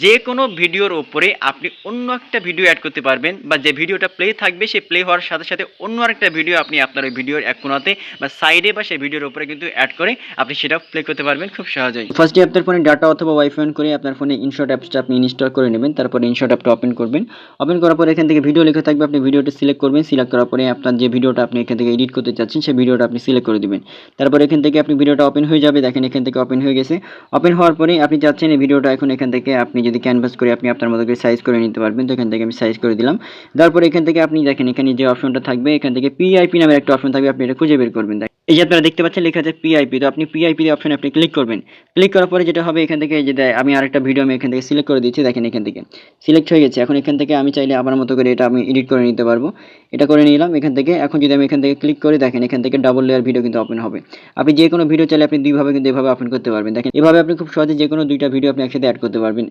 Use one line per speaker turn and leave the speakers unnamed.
যে কোনো ভিডিওর উপরে আপনি অন্য একটা ভিডিও অ্যাড করতে পারবেন, বা যে ভিডিওটা প্লে থাকবে সেই প্লে হওয়ার সাথে সাথে অন্য আরেকটা ভিডিও আপনি আপনার ওই ভিডিওর এক কোণাতে বা সাইডে বা সেই ভিডিওর উপরে কিন্তু অ্যাড করে আপনি সেটা প্লে করতে পারবেন খুব সহজেই। ফার্স্টে আপনার ফোনে ডাটা অথবা ওয়াইফাই অন করে আপনার ফোনে ইনশট অ্যাপসটা আপনি ইনস্টল করে নেবেন। তারপরে ইনশট অ্যাপটা ওপেন করবেন। ওপেন করার পরে এখান থেকে ভিডিও লেখা থাকবে, আপনি ভিডিওটা সিলেক্ট করবেন। সিলেক্ট করার পরে আপনার যে ভিডিওটা আপনি এখান থেকে এডিট করতে চাচ্ছেন সেই ভিডিওটা আপনি সিলেক্ট করে দিবেন। তারপরে এখান থেকে আপনি ভিডিওটা ওপেন হয়ে যাবে। দেখেন এখান থেকে ওপেন হয়ে গেছে। ওপেন হওয়ার পরে আপনি চাচ্ছেন এই ভিডিওটা এখন এখান থেকে আপনি যদি ক্যানভাস করে আপনি আপনার মতো করে সাইজ করে নিতে পারবেন। তো এখান থেকে আমি সাইজ করে দিলাম। তারপর এখান থেকে আপনি দেখেন এখানে যে অপশনটা থাকবে এখান থেকে পিআইপি নামের একটা অপশন থাকবে, আপনি এটা খুঁজে বের করবেন। এই যে আপনারা দেখতে পাচ্ছেন লেখা আছে পিআইপি, তো আপনি পিআইপি অপশনে আপনি ক্লিক করবেন। ক্লিক করার পরে যেটা হবে এখান থেকে এই যে আমি আরেকটা ভিডিও আমি এখান থেকে সিলেক্ট করে দিচ্ছি। দেখেন এখান থেকে সিলেক্ট হয়ে গেছে। এখন এখান থেকে আমি চাইলে আমার মতো করে এটা আমি এডিট করে নিতে পারবো। এটা করে নিলাম এখান থেকে। এখন যদি আমি এখান থেকে ক্লিক করি দেখেন এখান থেকে ডাবল লেয়ার ভিডিও কিন্তু ওপেন হবে। আপনি যে কোনো ভিডিও চাইলে আপনি দুইভাবে কিন্তু এভাবে ওপেন করতে পারবেন। দেখেন এভাবে আপনি খুব সহজে যে কোনো দুইটা ভিডিও আপনি একসাথে অ্যাড করতে পারবেন।